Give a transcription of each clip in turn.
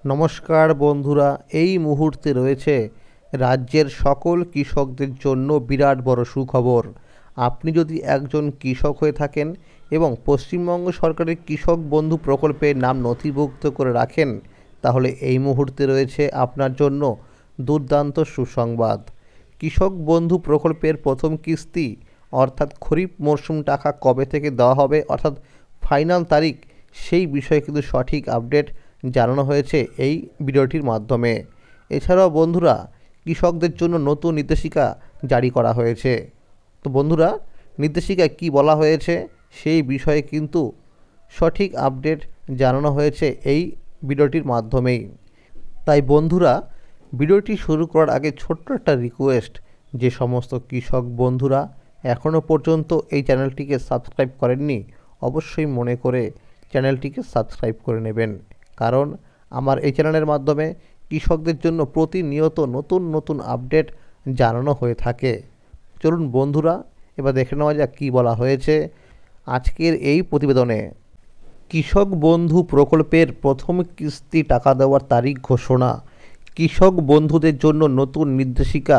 নমস্কার বন্ধুরা, এই মুহূর্তে রয়েছে রাজ্যের সকল কৃষকদের জন্য বিরাট বড় সুখবর। আপনি যদি একজন কৃষক হয়ে থাকেন এবং পশ্চিমবঙ্গ সরকারের কৃষক বন্ধু প্রকল্পের নাম নথিভুক্ত করে রাখেন, তাহলে এই মুহূর্তে রয়েছে আপনার জন্য দুর্দান্ত সুসংবাদ। কৃষক বন্ধু প্রকল্পের প্রথম কিস্তি অর্থাৎ খরিফ মরশুম টাকা কবে থেকে দেওয়া হবে, অর্থাৎ ফাইনাল তারিখ, সেই বিষয়ে কিন্তু সঠিক আপডেট জানানো হয়েছে এই ভিডিওটির মাধ্যমে। এছাড়াও বন্ধুরা, কৃষকদের জন্য নতুন নির্দেশিকা জারি করা হয়েছে। তো বন্ধুরা, নির্দেশিকায় কী বলা হয়েছে সেই বিষয়ে কিন্তু সঠিক আপডেট জানানো হয়েছে এই ভিডিওটির মাধ্যমেই। তাই বন্ধুরা, ভিডিওটি শুরু করার আগে ছোট্ট একটা রিকোয়েস্ট, যে সমস্ত কৃষক বন্ধুরা এখনও পর্যন্ত এই চ্যানেলটিকে সাবস্ক্রাইব করেননি, অবশ্যই মনে করে চ্যানেলটিকে সাবস্ক্রাইব করে নেবেন, কারণ আমার এই চ্যানেলের মাধ্যমে কৃষকদের জন্য প্রতিনিয়ত নতুন নতুন আপডেট জানানো হয়ে থাকে। চলুন বন্ধুরা, এবার দেখে নেওয়া যাক কী বলা হয়েছে আজকের এই প্রতিবেদনে। কৃষক বন্ধু প্রকল্পের প্রথম কিস্তি টাকা দেওয়ার তারিখ ঘোষণা। কৃষক বন্ধুদের জন্য নতুন নির্দেশিকা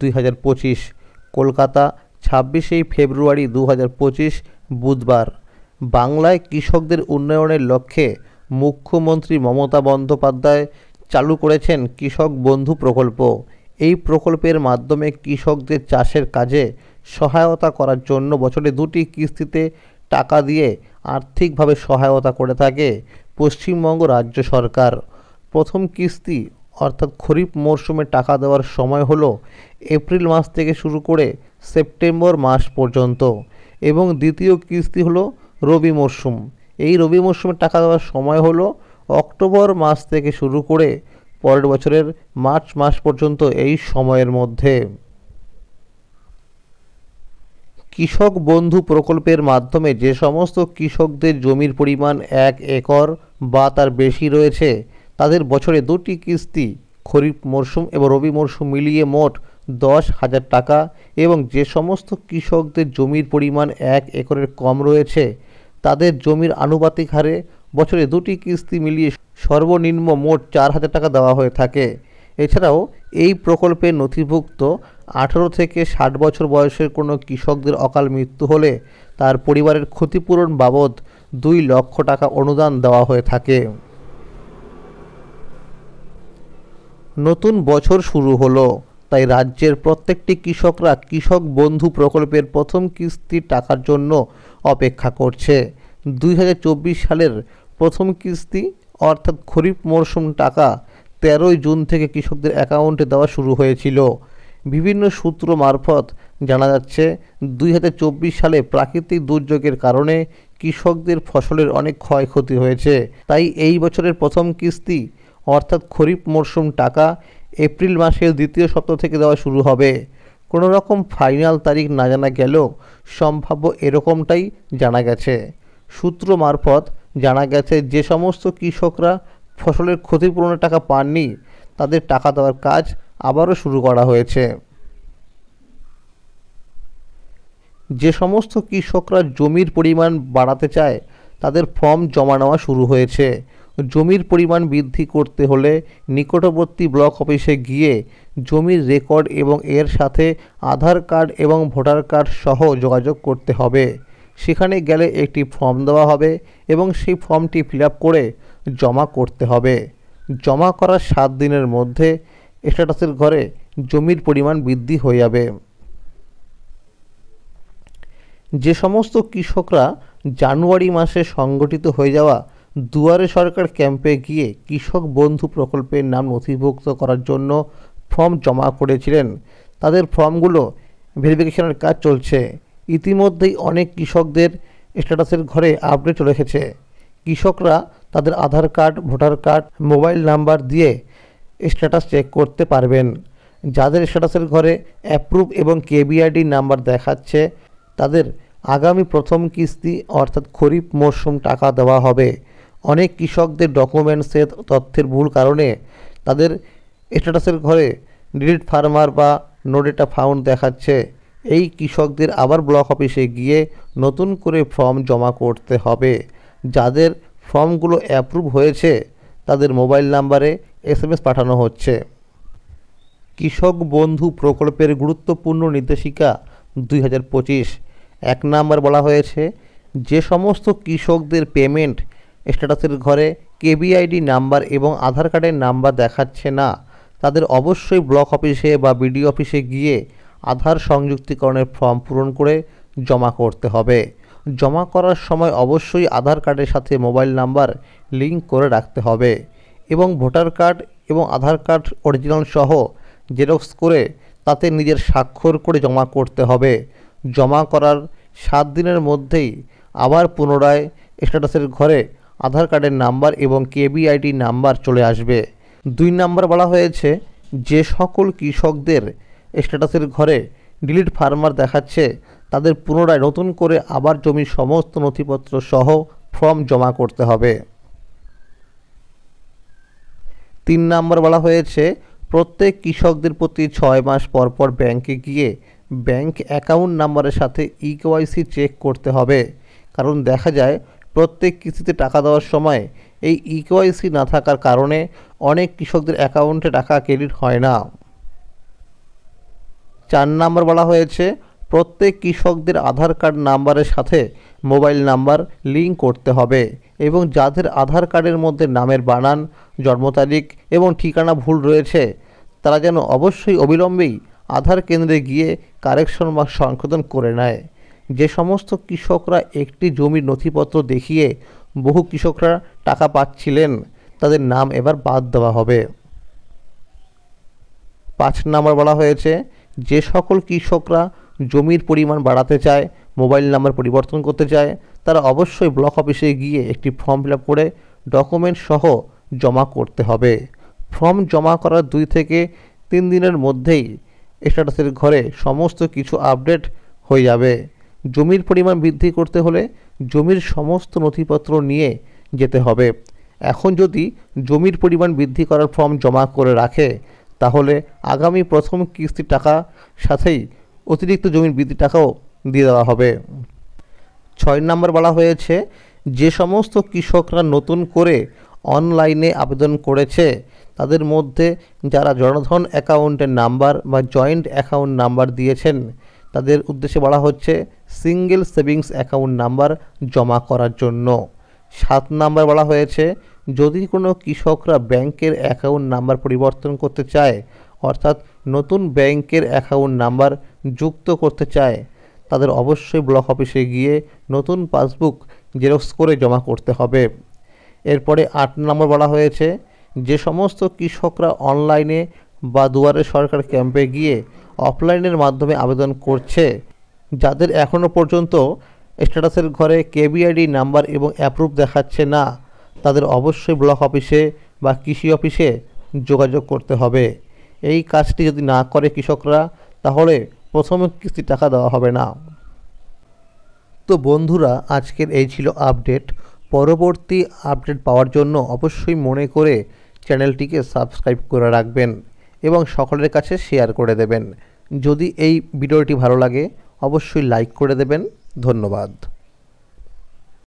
2025। কলকাতা, 26শে ফেব্রুয়ারি 2025 বুধবার। বাংলায় কৃষকদের উন্নয়নের লক্ষ্যে মুখ্যমন্ত্রী মমতা বন্দ্যোপাধ্যায় চালু করেছেন কৃষক বন্ধু প্রকল্প। এই প্রকল্পের মাধ্যমে কৃষকদের চাষের কাজে সহায়তা করার জন্য বছরে 2টি কিস্তিতে টাকা দিয়ে আর্থিকভাবে সহায়তা করে থাকে পশ্চিমবঙ্গ রাজ্য সরকার। প্রথম কিস্তি অর্থাৎ খরিফ মরশুমে টাকা দেওয়ার সময় হলো এপ্রিল মাস থেকে শুরু করে সেপ্টেম্বর মাস পর্যন্ত, এবং দ্বিতীয় কিস্তি হলো রবি মরশুম। এই রবি মরশুমে টাকা দেওয়ার সময় হলো অক্টোবর মাস থেকে শুরু করে পরের বছরের মার্চ মাস পর্যন্ত। এই সময়ের মধ্যে কৃষক বন্ধু প্রকল্পের মাধ্যমে যে সমস্ত কৃষকদের জমির পরিমাণ 1 একর বা তার বেশি রয়েছে, তাদের বছরে 2টি কিস্তি খরিফ মরশুম এবং রবি মরশুম মিলিয়ে মোট 10,000 টাকা, এবং যে সমস্ত কৃষকদের জমির পরিমাণ 1 একরের কম রয়েছে, তাদের জমির আনুপাতিক হারে বছরে 2টি কিস্তি মিলিয়ে সর্বনিম্ন মোট 4,000 টাকা দেওয়া হয়ে থাকে। এছাড়াও এই প্রকল্পে নথিভুক্ত 18 থেকে 60 বছর বয়সের কোনো কৃষকদের অকাল মৃত্যু হলে তার পরিবারের ক্ষতিপূরণ বাবদ 2 লক্ষ টাকা অনুদান দেওয়া হয়ে থাকে। নতুন বছর শুরু হলো, তাই রাজ্যের প্রত্যেকটি কৃষকরা কৃষক বন্ধু প্রকল্পের প্রথম কিস্তির টাকার জন্য অপেক্ষা করছে। 2024 সালের প্রথম কিস্তি অর্থাৎ খরিফ মরশুম টাকা 13ই জুন থেকে কৃষকদের অ্যাকাউন্টে দেওয়া শুরু হয়েছিল। বিভিন্ন সূত্র মারফত জানা যাচ্ছে 2024 সালে প্রাকৃতিক দুর্যোগের কারণে কৃষকদের ফসলের অনেক ক্ষয়ক্ষতি হয়েছে। তাই এই বছরের প্রথম কিস্তি অর্থাৎ খরিফ মরশুম টাকা এপ্রিল মাসের দ্বিতীয় সপ্তাহ থেকে দেওয়া শুরু হবে। কোনো রকম ফাইনাল তারিখ না জানা গেলেও সম্ভাব্য এরকমটাই জানা গেছে। সূত্র মারফত জানা গেছে যে সমস্ত কৃষকরা ফসলের ক্ষতিপূরণের টাকা পাননি, তাদের টাকা দেওয়ার কাজ আবারও শুরু করা হয়েছে। যে সমস্ত কৃষকরা জমির পরিমাণ বাড়াতে চায়, তাদের ফর্ম জমা নেওয়া শুরু হয়েছে। জমির পরিমাণ বৃদ্ধি করতে হলে নিকটবর্তী ব্লক অফিসে গিয়ে জমির রেকর্ড এবং এর সাথে আধার কার্ড এবং ভোটার কার্ড সহ যোগাযোগ করতে হবে। সেখানে গেলে একটি ফর্ম দেওয়া হবে এবং সেই ফর্মটি ফিল আপ করে জমা করতে হবে। জমা করার 7 দিনের মধ্যে স্ট্যাটাসের ঘরে জমির পরিমাণ বৃদ্ধি হয়ে যাবে। যে সমস্ত কৃষকরা জানুয়ারি মাসে সংগঠিত হয়ে যাওয়া দুয়ারে সরকার ক্যাম্পে গিয়ে কৃষক বন্ধু প্রকল্পের নাম নথিভুক্ত করার জন্য ফর্ম জমা করেছিলেন, তাদের ফর্মগুলো ভেরিফিকেশনের কাজ চলছে। ইতিমধ্যেই অনেক কৃষকদের স্ট্যাটাসের ঘরে আপডেট চলে এসেছে। কৃষকরা তাদের Aadhaar card, voter card, mobile number দিয়ে স্ট্যাটাস চেক করতে পারবেন। যাদের স্ট্যাটাসের ঘরে অ্যাপ্রুভ এবং কেবিআইডি নাম্বার দেখাচ্ছে, তাদের আগামী প্রথম কিস্তি অর্থাৎ খরিফ মরশুম টাকা দেওয়া হবে। অনেক কৃষকদের ডকুমেন্টসের তথ্যের ভুল কারণে তাদের স্ট্যাটাসের ঘরে ডিলিট ফার্মার বা নো ডেটা ফাউন্ড দেখাচ্ছে। এই কৃষকদের আবার ব্লক অফিসে গিয়ে নতুন করে ফর্ম জমা করতে হবে। যাদের ফর্মগুলো অ্যাপ্রুভ হয়েছে তাদের মোবাইল নাম্বারে SMS পাঠানো হচ্ছে। কৃষক বন্ধু প্রকল্পের গুরুত্বপূর্ণ নির্দেশিকা 2025। 1 নম্বর বলা হয়েছে, যে সমস্ত কৃষকদের পেমেন্ট স্ট্যাটাসের ঘরে KBID নাম্বার এবং আধার কার্ডের নাম্বার দেখাচ্ছে না, তাদের অবশ্যই ব্লক অফিসে বা BDO অফিসে গিয়ে আধার সংযুক্তিকরণের ফর্ম পূরণ করে জমা করতে হবে। জমা করার সময় অবশ্যই আধার কার্ডের সাথে মোবাইল নাম্বার লিঙ্ক করে রাখতে হবে এবং ভোটার কার্ড এবং আধার কার্ড অরিজিনাল সহ জেরক্স করে তাতে নিজের স্বাক্ষর করে জমা করতে হবে। জমা করার 7 দিনের মধ্যেই আবার পুনরায় স্ট্যাটাসের ঘরে আধার কার্ডের নাম্বার এবং KBID নাম্বার চলে আসবে। 2 নম্বর বলা হয়েছে, যে সকল কৃষকদের স্ট্যাটাসের ঘরে ডিলিট ফার্মার দেখাচ্ছে, তাদের পুনরায় নতুন করে আবার জমির সমস্ত নথিপত্র সহ ফর্ম জমা করতে হবে। 3 নম্বর বলা হয়েছে, প্রত্যেক কৃষকদের প্রতি 6 মাস পর পর ব্যাংকে গিয়ে ব্যাংক অ্যাকাউন্ট নাম্বারের সাথে EKYC চেক করতে হবে। কারণ দেখা যায় প্রত্যেক কিস্তিতে টাকা দেওয়ার সময় এই EKYC না থাকার কারণে অনেক কৃষকদের অ্যাকাউন্টে টাকা ক্রেডিট হয় না। 4 নম্বর বলা হয়েছে, প্রত্যেক কৃষকদের আধার কার্ড নাম্বারের সাথে মোবাইল নাম্বার লিঙ্ক করতে হবে এবং যাদের আধার কার্ডের মধ্যে নামের বানান, জন্ম তারিখ এবং ঠিকানা ভুল রয়েছে, তারা যেন অবশ্যই অবিলম্বেই আধার কেন্দ্রে গিয়ে কারেকশন বা সংশোধন করে নেয়। যে সমস্ত কৃষকরা একটি জমির নথিপত্র দেখিয়ে বহু কৃষকরা টাকা পাচ্ছিলেন, তাদের নাম এবার বাদ দেওয়া হবে। 5 নম্বর বলা হয়েছে, যে সকল কৃষকরা জমির পরিমাণ বাড়াতে চায়, মোবাইল নাম্বার পরিবর্তন করতে চায়, তারা অবশ্যই ব্লক অফিসে গিয়ে একটি ফর্ম ফিল আপ করে ডকুমেন্ট সহ জমা করতে হবে। ফর্ম জমা করার 2 থেকে 3 দিনের মধ্যেই স্ট্যাটাসের ঘরে সমস্ত কিছু আপডেট হয়ে যাবে। জমির পরিমাণ বৃদ্ধি করতে হলে জমির সমস্ত নথিপত্র নিয়ে যেতে হবে। এখন যদি জমির পরিমাণ বৃদ্ধি করার ফর্ম জমা করে রাখে, তাহলে আগামী প্রথম কিস্তির টাকা সাথেই অতিরিক্ত জমির বৃদ্ধি টাকাও দিয়ে দেওয়া হবে। 6 নম্বর বলা হয়েছে, যে সমস্ত কৃষকরা নতুন করে অনলাইনে আবেদন করেছে, তাদের মধ্যে যারা জনধন অ্যাকাউন্টের নাম্বার বা জয়েন্ট অ্যাকাউন্ট নাম্বার দিয়েছেন, তাদের উদ্দেশ্যে বলা হচ্ছে সিঙ্গেল সেভিংস অ্যাকাউন্ট নাম্বার জমা করার জন্য। 7 নম্বর বলা হয়েছে, যদি কোনো কৃষকরা ব্যাংকের অ্যাকাউন্ট নাম্বার পরিবর্তন করতে চায়, অর্থাৎ নতুন ব্যাংকের অ্যাকাউন্ট নাম্বার যুক্ত করতে চায়, তাদের অবশ্যই ব্লক অফিসে গিয়ে নতুন পাসবুক জেরক্স করে জমা করতে হবে। এরপরে 8 নম্বর বলা হয়েছে, যে সমস্ত কৃষকরা অনলাইনে বা দুয়ারে সরকার ক্যাম্পে গিয়ে অফলাইনের মাধ্যমে আবেদন করছে, যাদের এখনও পর্যন্ত স্ট্যাটাসের ঘরে KBID নাম্বার এবং অ্যাপ্রুভ দেখাচ্ছে না, তাদের অবশ্যই ব্লক অফিসে বা কৃষি অফিসে যোগাযোগ করতে হবে। এই কাজটি যদি না করে কৃষকরা, তাহলে প্রথম কিস্তির টাকা দেওয়া হবে না। তো বন্ধুরা, আজকের এই ছিল আপডেট। পরবর্তী আপডেট পাওয়ার জন্য অবশ্যই মনে করে চ্যানেলটিকে সাবস্ক্রাইব করে রাখবেন এবং সকলের কাছে শেয়ার করে দেবেন। যদি এই ভিডিওটি ভালো লাগে, অবশ্যই লাইক করে দেবেন। ধন্যবাদ।